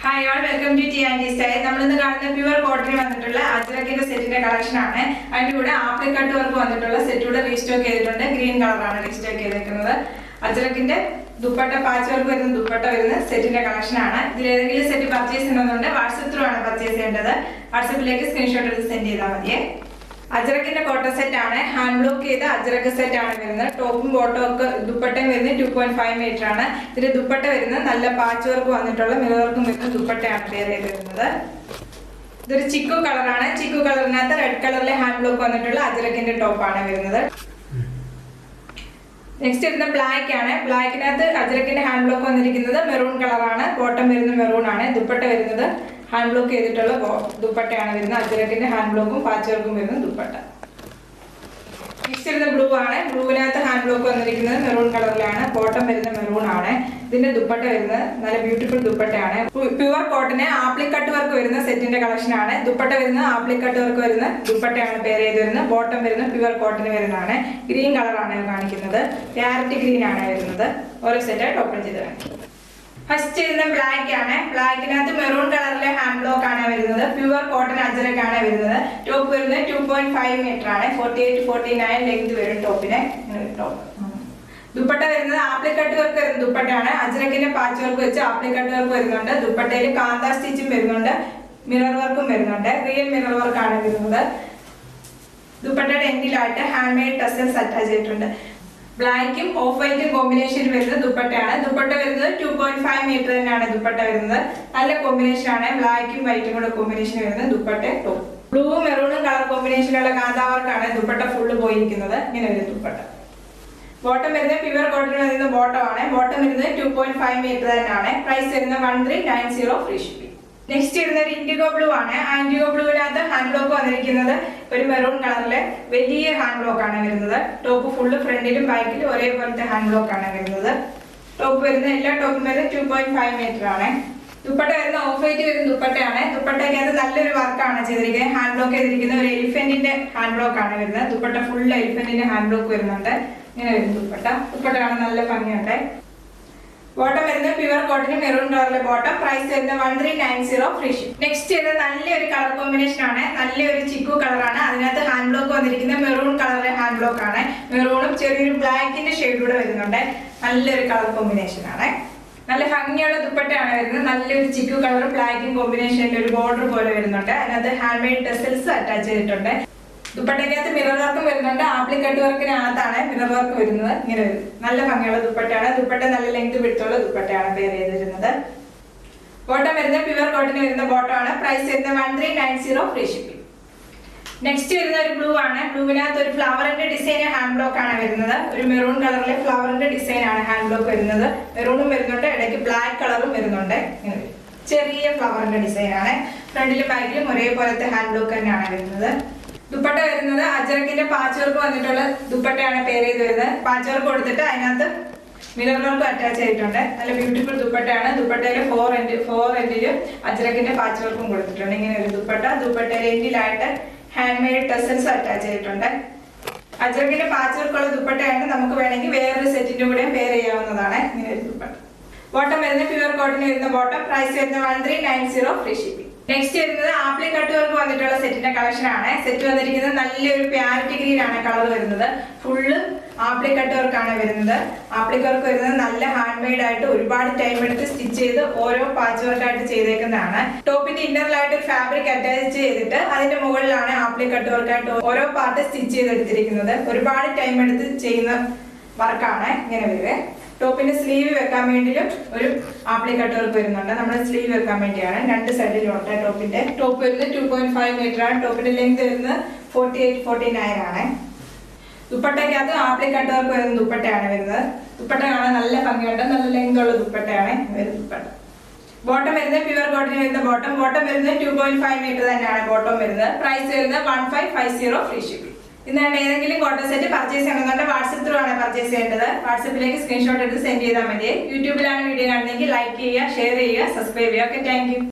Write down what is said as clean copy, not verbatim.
Hi all, welcome to T&T Style. നമ്മൾ ഇന്ന് കാണുന്ന പ്യുവർ കോട്ടൺ വന്നിട്ടുള്ള അജ്രക്കിന്റെ സെറ്റിന്റെ കളക്ഷൻ ആണ്. അതിന്റെ കൂടെ ആപ്ലിക് കട്ട് വർക്ക് വന്നിട്ടുള്ള സെറ്റ് കൂടെ റീസ്റ്റോക്ക് ചെയ്തിട്ടുണ്ട്. ഗ്രീൻ കളറാണ് റീസ്റ്റോക്ക് ചെയ്തിരിക്കുന്നത്. അജ്രക്കിന്റെ ദുപ്പട്ട പാച്ച് വർക്ക് വരുന്ന ദുപ്പട്ട വരുന്ന സെറ്റിന്റെ കളക്ഷൻ ആണ്. ഇതിൽ ഏതെങ്കിലും സെറ്റ് പർച്ചേസ് ചെയ്യണമെന്നുണ്ടെങ്കിൽ വാട്സ്ആപ്പ് ത്രൂ ആണ് പർച്ചേസ് ചെയ്യേണ്ടത്. വാട്സ്ആപ്പിലേക്ക് സ്ക്രീൻഷോട്ട് എടുത്ത് സെൻഡ് ചെയ്താൽ മതിയേ. അജ്രക്കിന്റെ കോട്ടൺ സെറ്റ് ആണ്. ഹാൻഡ് ബ്ലോക്ക് ചെയ്ത അജ്രക്ക് സെറ്റ് ആണ് വരുന്നത്. ടോപ്പും ബോട്ടവും ഒക്കെ ദുപ്പട്ടയും വരുന്നത് 2.5 മീറ്റർ ആണ്. ഇതിന്റെ ദുപ്പട്ട വരുന്നത് നല്ല പാച്ച് വർക്ക് വന്നിട്ടുള്ള മിറർ വർക്കും വരുന്ന ദുപ്പട്ടയാണ് പെയർ ചെയ്ത് വരുന്നത്. ഇതൊരു ചിക്കു കളറാണ്. ചിക്കു കളറിനകത്ത് റെഡ് കളറിലെ ഹാൻഡ് ബ്ലോക്ക് വന്നിട്ടുള്ള അജ്രക്കിന്റെ ടോപ്പാണ് വരുന്നത്. നെക്സ്റ്റ് വരുന്ന ബ്ലാക്ക് ആണ്. ബ്ലാക്കിനകത്ത് അജ്രക്കിന്റെ ഹാൻഡ് ബ്ലോക്ക് വന്നിരിക്കുന്നത് മെറൂൺ കളറാണ്. ബോട്ടം വരുന്നത് മെറൂൺ ആണ്. ദുപ്പട്ട വരുന്നത് ഹാൻഡ് ബ്ലോക്ക് ചെയ്തിട്ടുള്ള ദുപ്പട്ടയാണ് വരുന്നത്. അജ്രക്കിന്റെ ഹാൻഡ് ബ്ലോക്കും പാച്ച് വർക്കും വരുന്ന ദുപ്പട്ട. നെക്സ്റ്റ് വരുന്ന ബ്ലൂ ആണ്. ബ്ലൂവിനകത്ത് ഹാൻഡ് ബ്ലോക്ക് വന്നിരിക്കുന്നത് മെറൂൺ കളറിലാണ്. ബോട്ടം വരുന്ന മെറൂൺ ആണ്. ഇതിന്റെ ദുപ്പട്ട വരുന്നത് നല്ല ബ്യൂട്ടിഫുൾ ദുപ്പട്ടയാണ്. പ്യുവർ കോട്ടന് ആപ്ലിക് കട്ട് വർക്ക് വരുന്ന സെറ്റിന്റെ കളക്ഷൻ ആണ്. ദുപ്പട്ട വരുന്ന ആപ്ലിക് കട്ട് വർക്ക് വരുന്ന ദുപ്പട്ടയാണ് പെയർ ചെയ്ത് വരുന്നത്. ബോട്ടം വരുന്ന പ്യുവർ കോട്ടന് വരുന്നതാണ്. ഗ്രീൻ കളറാണ് കാണിക്കുന്നത്. ക്യാരറ്റ് ഗ്രീൻ ആണ് വരുന്നത്. ഓരോ സെറ്റായിട്ട് ഓപ്പൺ ചെയ്ത് കാണിക്കും. ഫസ്റ്റ് ചെയ്യുന്ന ബ്ലാക്ക് ആണ്. ബ്ലാക്കിനകത്ത് മെറൂൺ കളറിലെ ഹാൻഡ് ബ്ലോക്ക് ആണ് വരുന്നത്. പ്യുവർ കോട്ടൺ അജ്രക്ക് ആണ് വരുന്നത്. ടോപ്പ് വരുന്നത് 2.5 മീറ്റർ ആണ്. 48-49 ലെങ്ത് വരും ടോപ്പിന്. ടോപ്പ് ദുപ്പട്ട വരുന്നത് ആപ്ലിക് കട്ട് വർക്ക് വരുന്ന ദുപ്പട്ടയാണ്. അജ്രക്കിന്റെ പാച്ച് വർക്ക് വെച്ച് ആപ്ലിക് കട്ട് വർക്ക് വരുന്നുണ്ട്. ദുപ്പട്ടയിൽ കാന്ത സ്റ്റിച്ചും വരുന്നുണ്ട്. മിറർ വർക്കും വരുന്നുണ്ട്. റിയൽ മിറർ വർക്ക് ആണ് വരുന്നത്. ദുപ്പട്ടയുടെ എൻഡിലായിട്ട് ഹാൻഡ് മെയ്ഡ് ടസൽസ് അറ്റാച്ച് ചെയ്തിട്ടുണ്ട്. ബ്ലാക്കും ഓഫ് വൈറ്റും കോമ്പിനേഷൻ വരുന്ന ദുപ്പട്ടയാണ്. ദുപ്പട്ട വരുന്നത് 2.5 മീറ്റർ തന്നെയാണ് ദുപ്പട്ട വരുന്നത്. നല്ല കോമ്പിനേഷൻ ആണ്. ബ്ലാക്കും വൈറ്റും കൂടെ കോമ്പിനേഷൻ വരുന്നത് ദുപ്പട്ട ടോപ്പ്. ബ്ലൂവും മെറൂണും കളർ കോമ്പിനേഷനുള്ള കാന്താവർക്കാണ് ദുപ്പട്ട ഫുള്ള് പോയിരിക്കുന്നത്. ഇങ്ങനെ ഒരു ദുപ്പട്ട. ബോട്ടം വരുന്നത് പ്യുവർ കോട്ടൺ വരുന്ന ബോട്ടം ആണ്. ബോട്ടം വരുന്നത് 2.5 മീറ്റർ തന്നെയാണ്. പ്രൈസ് വരുന്നത് 1390 ഫ്രീ ഷിപ്പിംഗ്. നെക്സ്റ്റ് വരുന്നത് ഇൻഡിഗോ ബ്ലൂ ആണ്. ആ ഇൻഡിഗോ ബ്ലൂവിനകത്ത് ഹാൻഡ് ബ്ലോക്ക് വന്നിരിക്കുന്നത് ഒരു മെറൂൺ കളറിലെ വലിയ ഹാൻഡ് ബ്ലോക്ക് ആണ് വരുന്നത്. ടോപ്പ് ഫുള്ള് ഫ്രണ്ടിലും ബാക്കിലും ഒരേപോലത്തെ ഹാൻഡ് ബ്ലോക്ക് ആണ് വരുന്നത്. ടോപ്പ് വരുന്ന എല്ലാ ടോപ്പും വരുന്നത് 2.5 മീറ്റർ ആണ്. ദുപ്പട്ട വരുന്ന ഓഫ് വൈറ്റ് വരുന്ന ദുപ്പട്ടയാണ്. ദുപ്പട്ടയ്ക്കകത്ത് നല്ലൊരു വർക്കാണ് ചെയ്തിരിക്കുന്നത്. ഹാൻഡ് ബ്ലോക്ക് ചെയ്തിരിക്കുന്ന ഒരു എലിഫന്റിന്റെ ഹാൻഡ് ബ്ലോക്ക് ആണ് വരുന്നത്. ദുപ്പട്ട ഫുള്ള് എലിഫന്റിന്റെ ഹാൻഡ് ബ്ലോക്ക് വരുന്നുണ്ട്. ഇങ്ങനെ വരുന്ന ദുപ്പട്ട. ദുപ്പട്ട കാണാൻ നല്ല ഭംഗിയുണ്ട്. ബോട്ടം വരുന്നത് പ്യുവർ കോട്ടൺ മെറൂൺ കളറിലെ ബോട്ടം. പ്രൈസ് വരുന്നത് 1390 ഫ്രീ ഷിപ്പ്. നെക്സ്റ്റ് വരുന്നത് നല്ലൊരു കളർ കോമ്പിനേഷൻ ആണ്. നല്ലൊരു ചിക്കു കളറാണ്. അതിനകത്ത് ഹാൻഡ് ബ്ലോക്ക് വന്നിരിക്കുന്നത് മെറൂൺ കളറിലെ ഹാൻഡ് ബ്ലോക്ക് ആണ്. മെറൂണും ചെറിയൊരു ബ്ലാക്കിന്റെ ഷെയ്ഡ് കൂടെ വരുന്നുണ്ട്. നല്ലൊരു കളർ കോമ്പിനേഷൻ ആണ്. നല്ല ഭംഗിയുള്ള ദുപ്പട്ടയാണ് വരുന്നത്. നല്ലൊരു ചിക്കു കളർ ബ്ലാക്കും കോമ്പിനേഷനിൽ ഒരു ബോർഡർ പോലെ വരുന്നുണ്ട്. അതിനകത്ത് ഹാൻഡ് മെയ്ഡ് ടെസൽസ് അറ്റാച്ച് ചെയ്തിട്ടുണ്ട്. ദുപ്പട്ടയ്ക്കകത്ത് മിറർ വർക്കും വരുന്നുണ്ട്. ആപ്ലിക് കട്ട് വർക്കിനകത്താണ് മിറർ വർക്ക് വരുന്നത്. ഇങ്ങനെ വരും. നല്ല ഭംഗിയുള്ള ദുപ്പട്ടയാണ്. ദുപ്പട്ട നല്ല ലെങ്ത് പിടിച്ചുള്ള ദുപ്പട്ടയാണ് പെയർ ചെയ്തിരുന്നത്. ബോട്ടം വരുന്നത് പ്യുവർ കോട്ടൺ വരുന്ന ബോട്ടം ആണ്. പ്രൈസ് വരുന്നത് 1390 ഫ്രീ ഷിപ്പിംഗ്. നെക്സ്റ്റ് വരുന്ന ഒരു ബ്ലൂ ആണ്. ബ്ലൂവിനകത്ത് ഒരു ഫ്ലവറിന്റെ ഡിസൈൻ ഹാൻഡ് ബ്ലോക്ക് ആണ് വരുന്നത്. ഒരു മെറൂൺ കളറിലെ ഫ്ലവറിന്റെ ഡിസൈൻ ആണ് ഹാൻഡ് ബ്ലോക്ക് വരുന്നത്. മെറൂണും വരുന്നുണ്ട്. ഇടയ്ക്ക് ബ്ലാക്ക് കളറും വരുന്നുണ്ട്. ഇങ്ങനെ വരും. ചെറിയ ഫ്ലവറിന്റെ ഡിസൈൻ ആണ്. ഫ്രണ്ടിലും ബാക്കിലും ഒരേപോലത്തെ ഹാൻഡ് ബ്ലോക്ക് തന്നെയാണ് വരുന്നത്. ദുപ്പട്ട വരുന്നത് അജ്രക്കിന്റെ പാച്ച് വർക്ക് വന്നിട്ടുള്ള ദുപ്പട്ടയാണ് പെയർ ചെയ്ത് വരുന്നത്. പാച്ച് വർക്ക് കൊടുത്തിട്ട് അതിനകത്ത് മിറർ വർക്ക് അറ്റാച്ച് ചെയ്തിട്ടുണ്ട്. നല്ല ബ്യൂട്ടിഫുൾ ദുപ്പട്ടയാണ്. ദുപ്പട്ടയില് 4 എൻഡിലും അജ്രക്കിന്റെ പാച്ച് വർക്കും കൊടുത്തിട്ടുണ്ട്. ഇങ്ങനെ ഒരു ദുപ്പട്ട. ദുപ്പട്ടയിലെ എൻഡിലായിട്ട് ഹാൻഡ് മെയ്ഡ് ടെസൽസ് അറ്റാച്ച് ചെയ്തിട്ടുണ്ട്. അജ്രക്കിന്റെ പാച്ച് വർക്കുള്ള ദുപ്പട്ടയാണ്. നമുക്ക് വേണമെങ്കിൽ വേറൊരു സെറ്റിന്റെ കൂടെ പെയർ ചെയ്യാവുന്നതാണ്. ഇങ്ങനെ ഒരു ദുപ്പട്ട. ബോട്ടം വരുന്നത് പ്യുവർ കോട്ടൺ വരുന്ന ബോട്ടം. പ്രൈസ് വരുന്നത് 1390 ഫ്രീ ഷിപ്പിംഗ്. നെക്സ്റ്റ് വരുന്നത് ആപ്ലിക് കട്ട് വർക്ക് വന്നിട്ടുള്ള സെറ്റിന്റെ കളക്ഷൻ ആണ്. സെറ്റ് വന്നിരിക്കുന്നത് നല്ലൊരു പ്യാരറ്റ് ഗ്രീൻ ആണ് കളർ വരുന്നത്. ഫുള്ള് ആപ്ലിക് കട്ട് വർക്ക് ആണ് വരുന്നത്. ആപ്ലിക് വർക്ക് വരുന്നത് നല്ല ഹാൻഡ് മെയ്ഡ് ആയിട്ട് ഒരുപാട് ടൈം എടുത്ത് സ്റ്റിച്ച് ചെയ്ത് ഓരോ പാച്ച് വർക്ക് ആയിട്ട് ചെയ്തേക്കുന്നതാണ്. ടോപ്പിന്റെ ഇന്നറിലായിട്ട് ഒരു ഫാബ്രിക് അറ്റാച്ച് ചെയ്തിട്ട് അതിന്റെ മുകളിലാണ് ആപ്ലിക് കട്ട് വർക്ക് ആയിട്ട് ഓരോ പാർട്ട് സ്റ്റിച്ച് ചെയ്തെടുത്തിരിക്കുന്നത്. ഒരുപാട് ടൈം എടുത്ത് ചെയ്യുന്ന വർക്കാണ്. ഇങ്ങനെ വരുവേ. ടോപ്പിന്റെ സ്ലീവ് വെക്കാൻ വേണ്ടിയും ഒരു ആപ്ലിക് കട്ട് വർക്ക് വരുന്നുണ്ട്. നമ്മുടെ സ്ലീവ് വെക്കാൻ വേണ്ടിയാണ്. രണ്ട് സൈഡിലും ഉണ്ട്. ടോപ്പിന്റെ ടോപ്പ് വരുന്നത് 2.5 മീറ്റർ ആണ്. ടോപ്പിന്റെ ലെങ്ത് വരുന്നത് 48-49 ആണ്. ദുപ്പട്ടയ്ക്കകത്ത് ആപ്ലിക് കട്ട് വർക്ക് വരുന്ന ദുപ്പട്ടയാണ് വരുന്നത്. ദുപ്പട്ട കാണാൻ നല്ല ഭംഗിയുണ്ട്. നല്ല ലെങ്ത് ഉള്ള ദുപ്പട്ടയാണ് ദുപ്പട്ട. ബോട്ടം വരുന്നത് പ്യുവർ കോട്ടൺ വരുന്ന ബോട്ടം. ബോട്ടം വരുന്നത് 2.5 മീറ്റർ തന്നെയാണ് ബോട്ടം വരുന്നത്. പ്രൈസ് വരുന്നത് 1550 ഫ്രീ ഷിപ്പിംഗ്. ഇന്നാണ് ഏതെങ്കിലും കോട്ടൺ സെറ്റ് പർച്ചേസ് ചെയ്യണമെന്നുണ്ടെങ്കിൽ വാട്സ്ആപ്പ് ത്രൂ ആണ് പർച്ചേസ് ചെയ്യേണ്ടത്. വാട്സ്ആപ്പിലേക്ക് സ്ക്രീൻഷോട്ട് എടുത്ത് സെൻഡ് ചെയ്താൽ മതി. യൂട്യൂബിലാണ് വീഡിയോ കാണുന്നതെങ്കിൽ ലൈക്ക് ചെയ്യുക, ഷെയർ ചെയ്യുക, സബ്സ്ക്രൈബ് ചെയ്യുക. Okay, thank you.